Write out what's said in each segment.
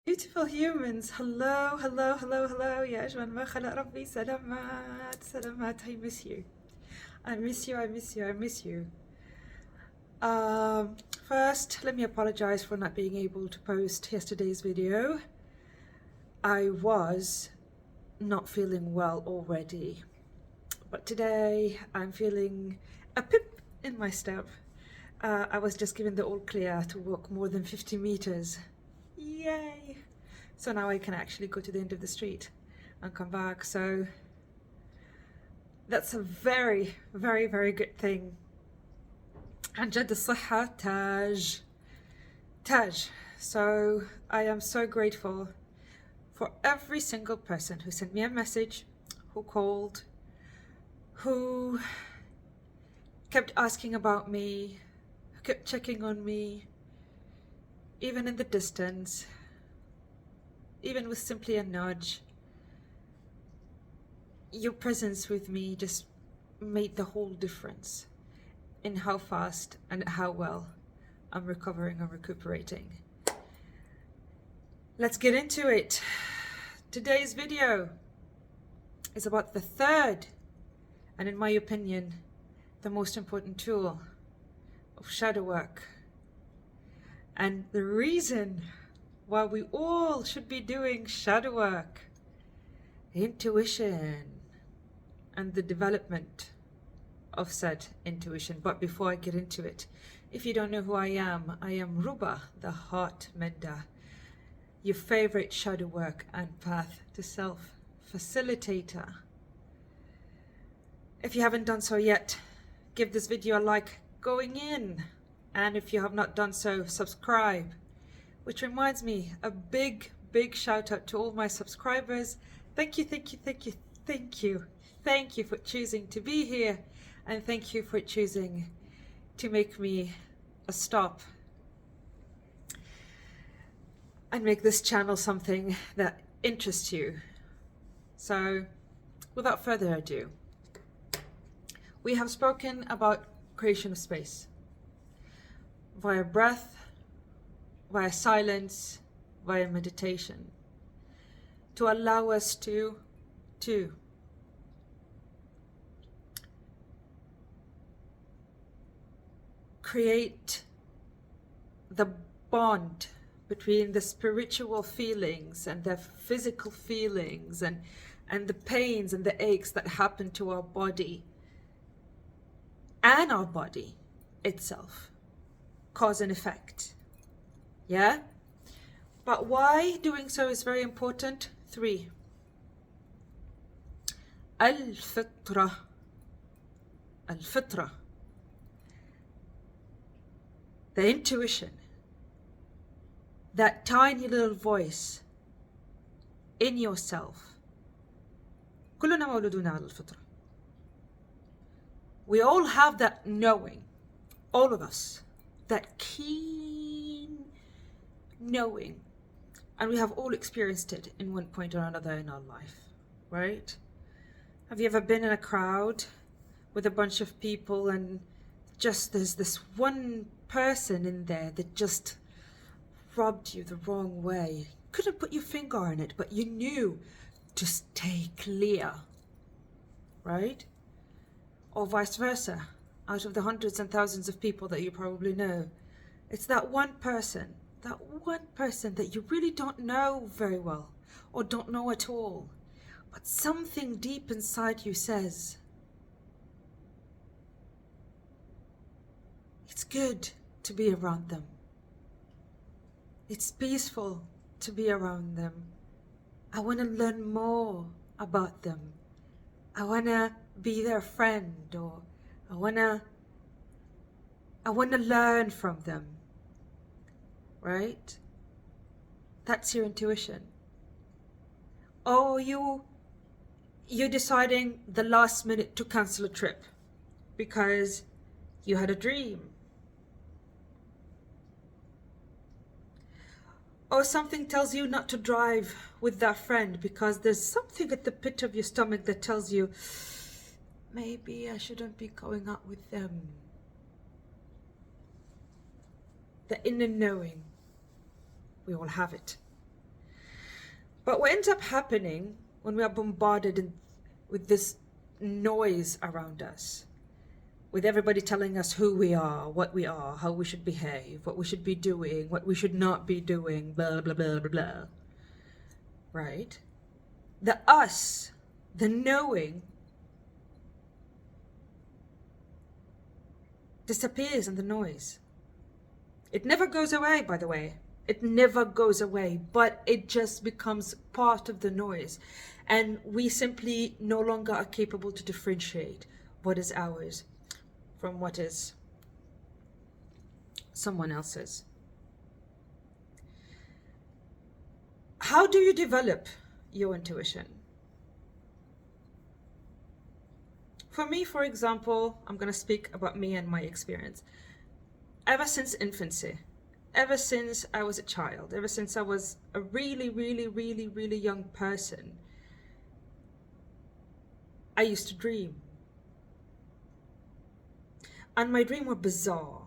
Beautiful humans, hello, hello, hello, hello. يا أجمل ما خلق ربي. سلامات سلامات. I miss you. I miss you, I miss you, I miss you. First, let me apologize for not being able to post yesterday's video. I was not feeling well already, but today I'm feeling a pip in my step. I was just given the all clear to walk more than 50 meters. Yay! So now I can actually go to the end of the street and come back. So that's a very, very, very good thing. عن جد الصحة تاج. So I am so grateful for every single person who sent me a message, who called, who kept asking about me, who kept checking on me, even in the distance, even with simply a nudge. Your presence with me just made the whole difference in how fast and how well I'm recovering and recuperating. Let's get into it. Today's video is about the third, and in my opinion, the most important tool of shadow work. And the reason why we all should be doing shadow work, intuition, and the development of said intuition. But before I get into it, if you don't know who I am Ruba the Heart-Mender, your favorite shadow work and path to self facilitator. If you haven't done so yet, give this video a like going in, and if you have not done so, subscribe. Which reminds me, a big shout out to all my subscribers. Thank you, thank you, thank you, thank you. Thank you for choosing to be here, and thank you for choosing to make me a stop and make this channel something that interests you. So, without further ado, we have spoken about creation of space via breath, via silence, via meditation, to allow us to create the bond between the spiritual feelings and the physical feelings and the pains and the aches that happen to our body and our body itself. Cause and effect. Yeah? But why doing so is very important. 3. الفطرة. The intuition, that tiny little voice in yourself. كلنا مولودون على الفطرة. We all have that knowing, all of us, that keen knowing, and we have all experienced it in one point or another in our life, right? Have you ever been in a crowd with a bunch of people and just there's this one person in there that just rubbed you the wrong way? Couldn't put your finger on it, but you knew to stay clear, right? Or vice versa, out of the hundreds and thousands of people that you probably know, it's that one person that you really don't know very well or don't know at all, but something deep inside you says, it's good to be around them. It's peaceful to be around them. I want to learn more about them. I want to be their friend, or I want to learn from them. Right? That's your intuition. Or you're deciding the last minute to cancel a trip because you had a dream. Or something tells you not to drive with that friend because there's something at the pit of your stomach that tells you, maybe I shouldn't be going out with them. The inner knowing, we all have it. But what ends up happening when we are bombarded with this noise around us, with everybody telling us who we are, how we should behave, what we should be doing, what we should not be doing, blah, blah, blah, blah, blah, right? The us, the knowing, disappears in the noise. It never goes away, by the way. It never goes away, but it just becomes part of the noise. And we simply no longer are capable to differentiate what is ours from what is someone else's. How do you develop your intuition? For me, for example, I'm going to speak about me and my experience. Ever since infancy, ever since I was a child, ever since I was a really, really, really, really young person, I used to dream. And my dreams were bizarre.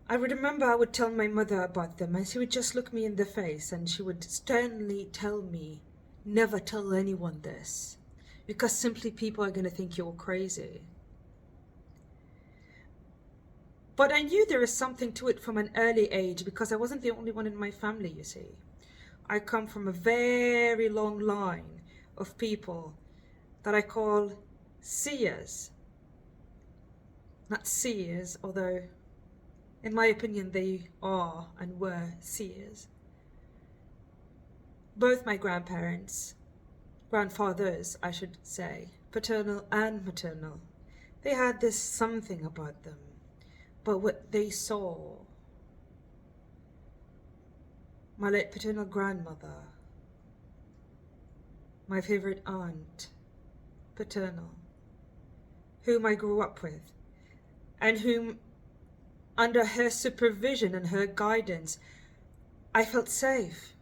I would remember I would tell my mother about them, and she would just look me in the face and she would sternly tell me, never tell anyone this, because simply people are going to think you're crazy. But I knew there is something to it from an early age, because I wasn't the only one in my family, you see. I come from a very long line of people that I call seers. Not seers, although in my opinion they are and were seers. Both my grandparents, grandfathers I should say, paternal and maternal, they had this something about them. But what they saw, my late paternal grandmother, my favorite aunt, paternal, whom I grew up with, and whom, under her supervision and her guidance, I felt safe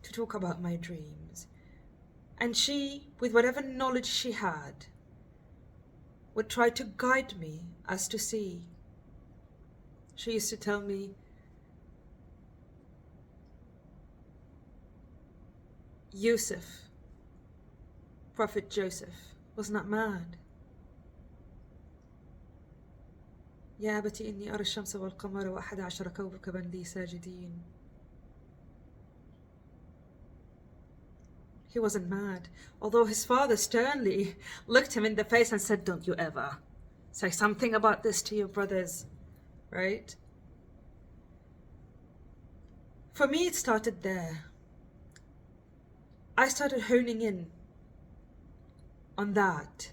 to talk about my dreams. And she, with whatever knowledge she had, would try to guide me as to see. She used to tell me, Yusuf, Prophet Joseph, was not mad. يا أبت إني أرى الشمس والقمر وأحد عشر كوكبا لي ساجدين. He wasn't mad, although his father sternly looked him in the face and said, don't you ever say something about this to your brothers, right? For me, it started there. I started honing in on that.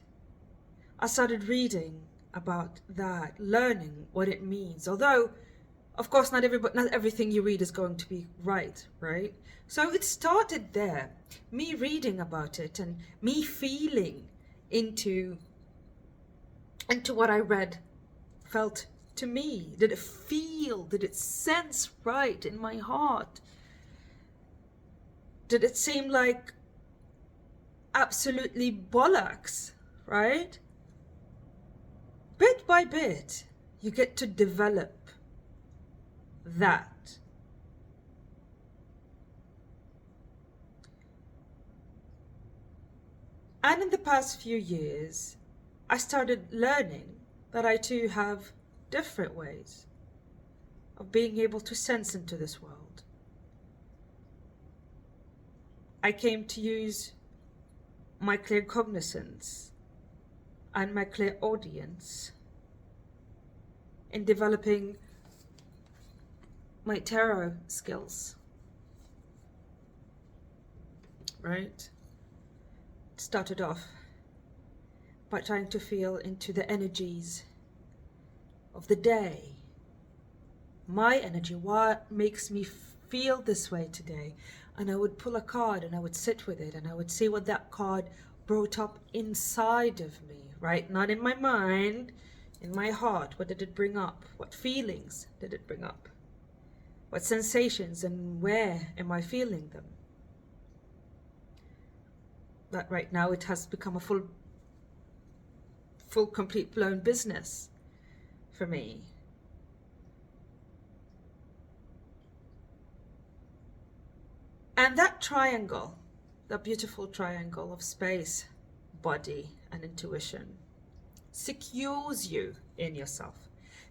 I started reading about that, learning what it means. Although, of course, not everything you read is going to be right? So it started there, me reading about it and me feeling into what I read felt to me. Did it feel, did it sense right in my heart? Did it seem like absolutely bollocks, right? Bit by bit, you get to develop that. And in the past few years, I started learning that I too have different ways of being able to sense into this world. I came to use my clear cognizance and my clear audience in developing my tarot skills, right? It started off by trying to feel into the energies of the day. My energy, what makes me feel this way today? And I would pull a card and I would sit with it and I would see what that card brought up inside of me, right? Not in my mind, in my heart. What did it bring up? What feelings did it bring up? What sensations, and where am I feeling them? But right now it has become a full complete blown business for me. And that triangle, the beautiful triangle of space, body, and intuition, secures you in yourself,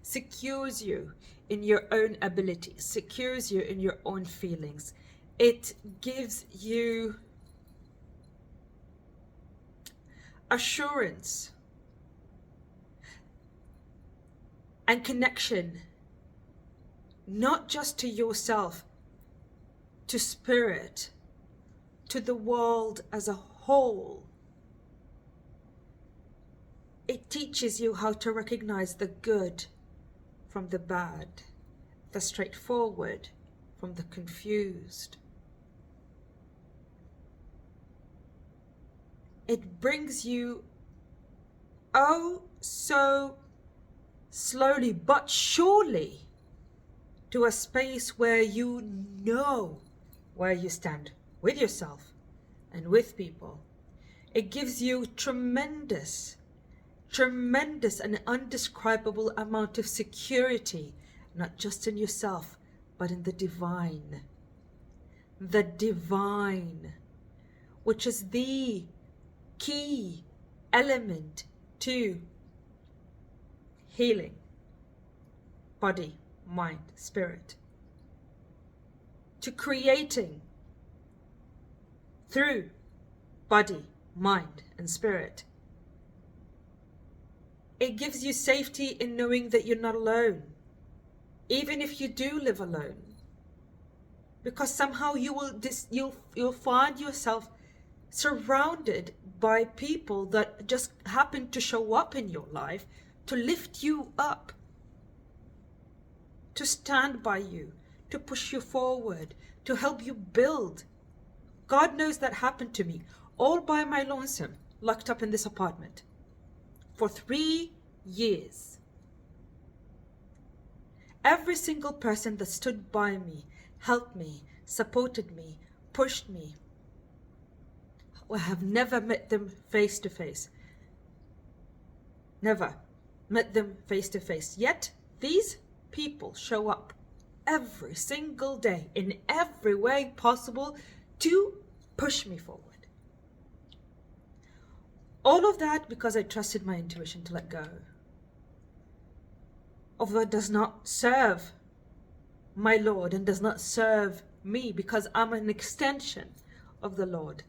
secures you in your own ability, secures you in your own feelings. It gives you assurance and connection, not just to yourself, to spirit, to the world as a whole. It teaches you how to recognize the good from the bad, the straightforward from the confused. It brings you, oh so slowly but surely, to a space where you know where you stand with yourself and with people. It gives you tremendous and undescribable amount of security, not just in yourself, but in the divine. The divine, which is the key element to healing, body, mind, spirit, to creating through body, mind, and spirit. It gives you safety in knowing that you're not alone, even if you do live alone, because somehow you'll find yourself surrounded by people that just happen to show up in your life to lift you up, to stand by you, to push you forward, to help you build. God knows that happened to me, all by my lonesome, locked up in this apartment for 3 years. Every single person that stood by me, helped me, supported me, pushed me, I have never met them face to face. Never met them face to face. Yet these people show up every single day in every way possible to push me forward. All of that because I trusted my intuition to let go of what does not serve my Lord and does not serve me, because I'm an extension of the Lord.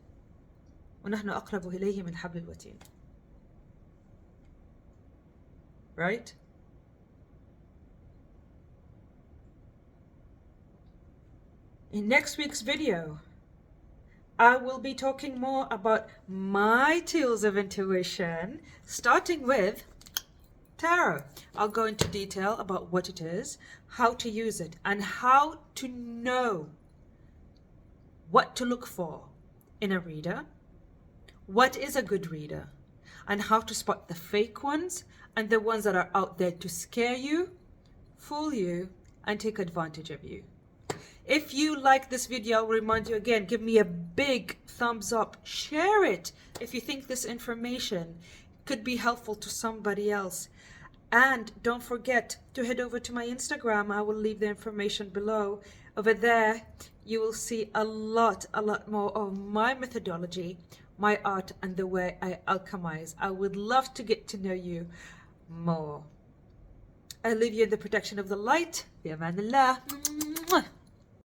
وَنَحْنُ أَقْرَبُ إِلَيْهِ مِنْ حَبْلِ الْوَتِينِ. Right? In next week's video, I will be talking more about my tools of intuition, starting with tarot. I'll go into detail about what it is, how to use it, and how to know what to look for in a reader, what is a good reader, and how to spot the fake ones and the ones that are out there to scare you, fool you, and take advantage of you. If you like this video, I'll remind you again, give me a big thumbs up, share it if you think this information could be helpful to somebody else. And don't forget to head over to my Instagram. I will leave the information below. Over there, you will see a lot more of my methodology, my art, and the way I alchemize. I would love to get to know you more. I leave you in the protection of the light. Bi amanillah.